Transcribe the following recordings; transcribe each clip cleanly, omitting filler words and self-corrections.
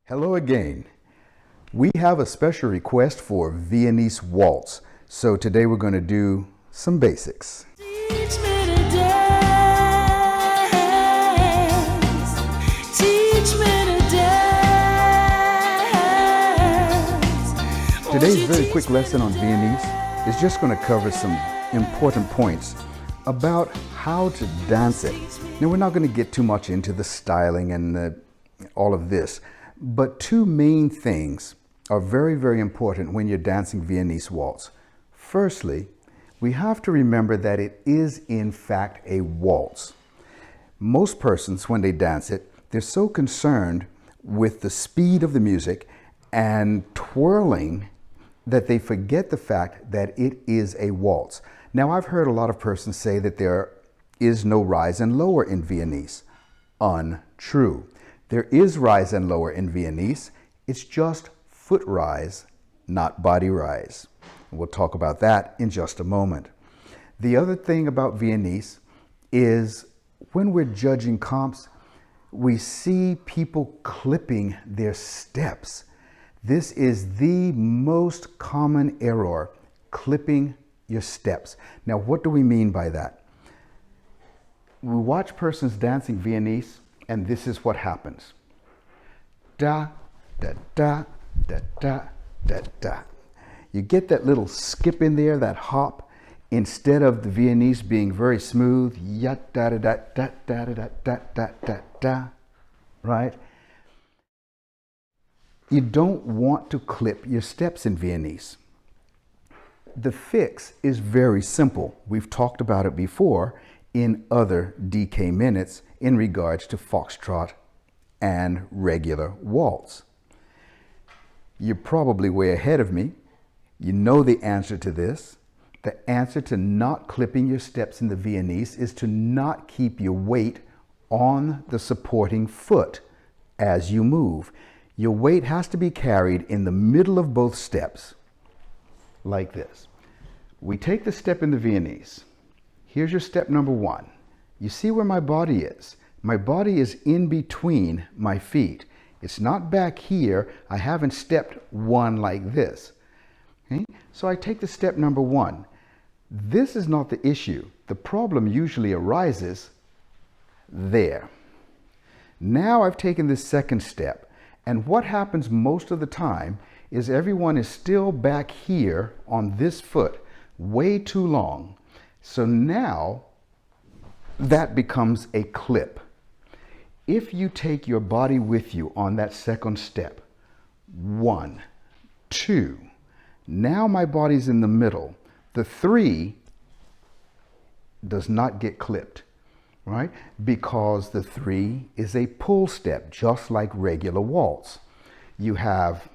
Hello again. We have a special request for Viennese Waltz. So today we're going to do some basics. Teach me to dance. Teach me to dance. Today's very quick lesson on Viennese is just going to cover some important points about how to dance it. Now we're not going to get too much into the styling and all of this, but two main things are very, very important when you're dancing Viennese Waltz. Firstly, we have to remember that it is in fact a waltz. Most persons, when they dance it, they're so concerned with the speed of the music and twirling that they forget the fact that it is a waltz. Now, I've heard a lot of persons say that there is no rise and lower in Viennese. Untrue. There is rise and lower in Viennese. It's just foot rise, not body rise. We'll talk about that in just a moment. The other thing about Viennese is when we're judging comps, we see people clipping their steps. This is the most common error, clipping your steps. Now, what do we mean by that? We watch persons dancing Viennese, and this is what happens. Da, da, da, da, da, da, da. You get that little skip in there, that hop, instead of the Viennese being very smooth, ya da da da da da da da da da da, right? You don't want to clip your steps in Viennese. The fix is very simple. We've talked about it before in other DK minutes in regards to foxtrot and regular waltz. You're probably way ahead of me. You know the answer to this. The answer to not clipping your steps in the Viennese is to not keep your weight on the supporting foot as you move. Your weight has to be carried in the middle of both steps, like this. We take the step in the Viennese. Here's your step number one. You see where my body is. My body is in between my feet. It's not back here. I haven't stepped one like this. Okay? So I take the step number one. This is not the issue. The problem usually arises there. Now I've taken this second step. And what happens most of the time is everyone is still back here on this foot way too long. So now that becomes a clip. If you take your body with you on that second step, 1, 2, now my body's in the middle. The 3 does not get clipped, right? Because the 3 is a pull step, just like regular waltz. You have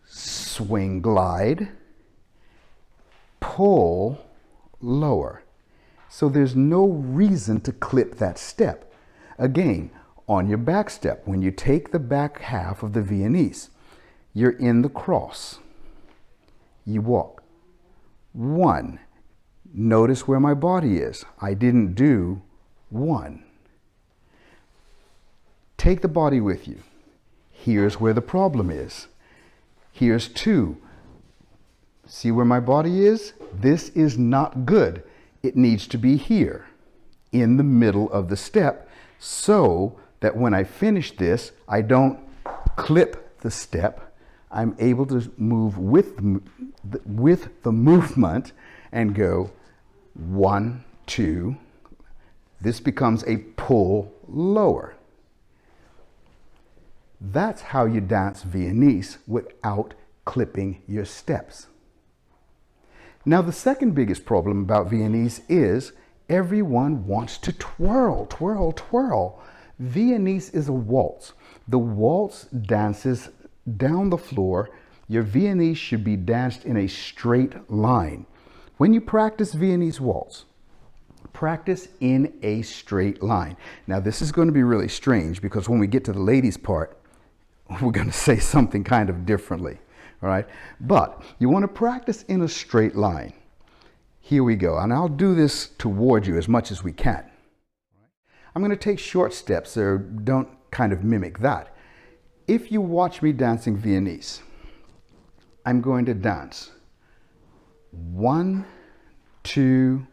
swing glide, pull, lower. So there's no reason to clip that step. Again, on your back step, when you take the back half of the Viennese, you're in the cross. You walk. 1. Notice where my body is. I didn't do 1. Take the body with you. Here's where the problem is. Here's 2. See where my body is? This is not good. It needs to be here, in the middle of the step, so that when I finish this, I don't clip the step. I'm able to move with the movement and go 1, 2. This becomes a pull lower. That's how you dance Viennese without clipping your steps. Now, the second biggest problem about Viennese is everyone wants to twirl, twirl, twirl. Viennese is a waltz. The waltz dances down the floor. Your Viennese should be danced in a straight line. When you practice Viennese waltz, practice in a straight line. Now, this is going to be really strange because when we get to the ladies' part, we're going to say something kind of differently. All right, but you want to practice in a straight line. Here we go, and I'll do this toward you as much as we can. I'm going to take short steps, so don't kind of mimic that. if you watch me dancing Viennese, I'm going to dance 1, 2,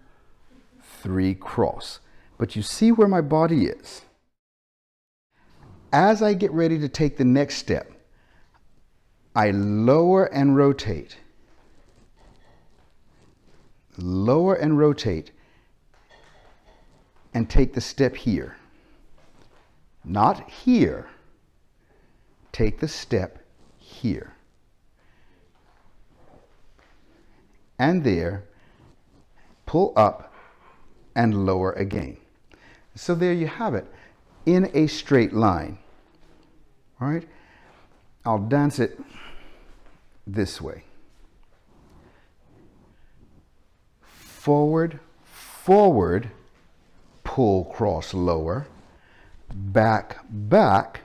3, cross. But you see where my body is. As I get ready to take the next step, I lower and rotate. Lower and rotate and take the step here. Not here. Take the step here. And there, pull up and lower again. So there you have it, in a straight line. All right? I'll dance it this way. Forward, forward, pull, cross, lower. Back, back,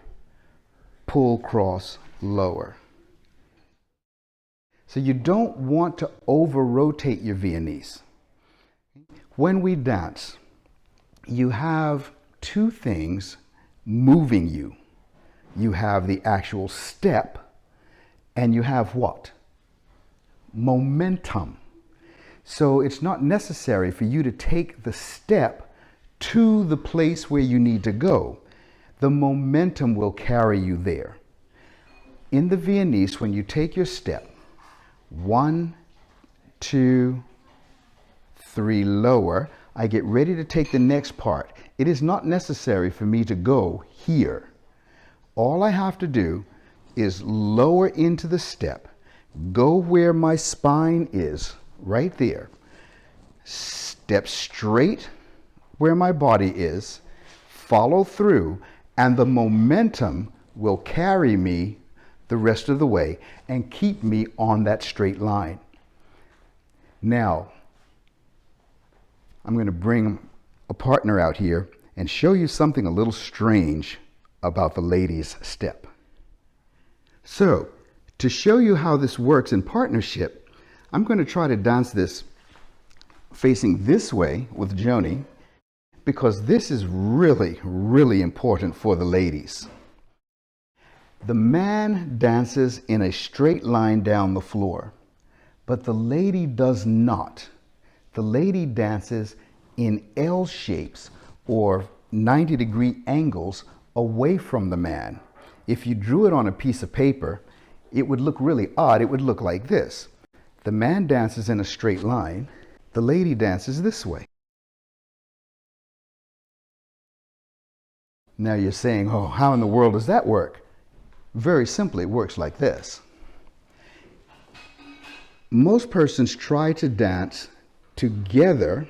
pull, cross, lower. So you don't want to over-rotate your Viennese. When we dance, you have two things moving you. You have the actual step, and you have what? Momentum. So it's not necessary for you to take the step to the place where you need to go. The momentum will carry you there. In the Viennese, when you take your step, 1, 2, 3, lower, I get ready to take the next part. It is not necessary for me to go here. All I have to do is lower into the step, go where my spine is, right there. Step straight where my body is, follow through, and the momentum will carry me the rest of the way and keep me on that straight line. Now, I'm going to bring a partner out here and show you something a little strange about the ladies' step. So, to show you how this works in partnership, I'm going to try to dance this facing this way with Joni, because this is really, really important for the ladies. The man dances in a straight line down the floor, but the lady does not. The lady dances in L shapes or 90-degree angles away from the man. If you drew it on a piece of paper, it would look really odd. It would look like this. The man dances in a straight line. The lady dances this way. Now you're saying, oh, how in the world does that work? Very simply, it works like this. Most persons try to dance together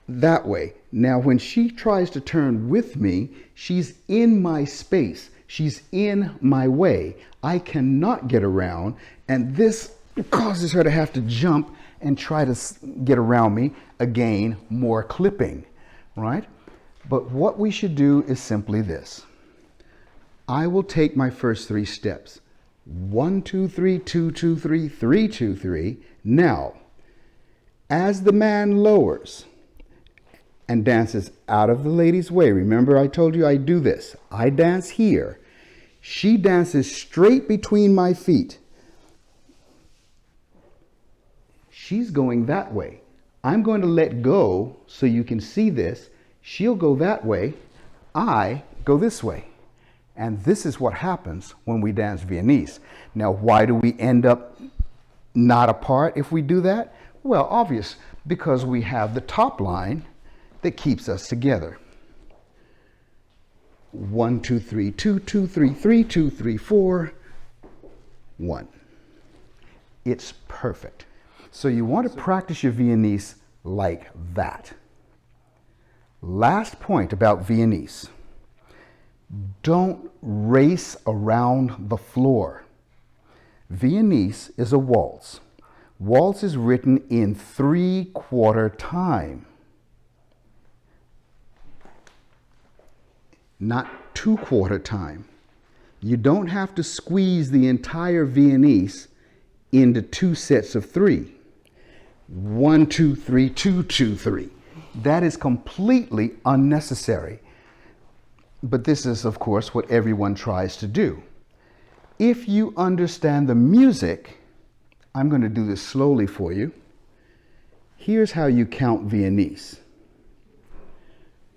that way. Now, when she tries to turn with me, she's in my space. She's in my way. I cannot get around, and this causes her to have to jump and try to get around me. Again, more clipping, right? But what we should do is simply this. I will take my first 3 steps. 1, 2, 3, 2, 2, 3, 3, 2, 3. Now, as the man lowers and dances out of the lady's way, remember I told you I do this. I dance here. She dances straight between my feet. She's going that way. I'm going to let go so you can see this. She'll go that way. I go this way. And this is what happens when we dance Viennese. Now, why do we end up not apart if we do that? Well, obvious, because we have the top line that keeps us together. 1, 2, 3, 2, 2, 3, 3, 2, 3, 4, 1. It's perfect. So you want to practice your Viennese like that. Last point about Viennese. Don't race around the floor. Viennese is a waltz. Waltz is written in 3/4 time, not 2/4 time. You don't have to squeeze the entire Viennese into 2 sets of 3. 1, 2, 3, 2, 2, 3. That is completely unnecessary. But this is, of course, what everyone tries to do. If you understand the music, I'm going to do this slowly for you. Here's how you count Viennese.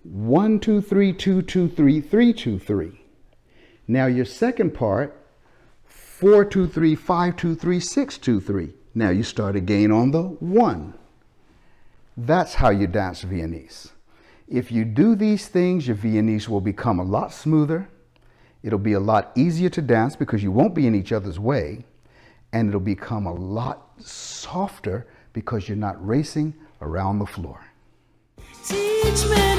1, 2, 3, 2, 2, 3, 3, 2, 3. Now your second part, 4, 2, 3, 5, 2, 3, 6, 2, 3. Now you start again on the 1. That's how you dance Viennese. If you do these things, your Viennese will become a lot smoother. It'll be a lot easier to dance because you won't be in each other's way. And it'll become a lot softer because you're not racing around the floor. Teach me.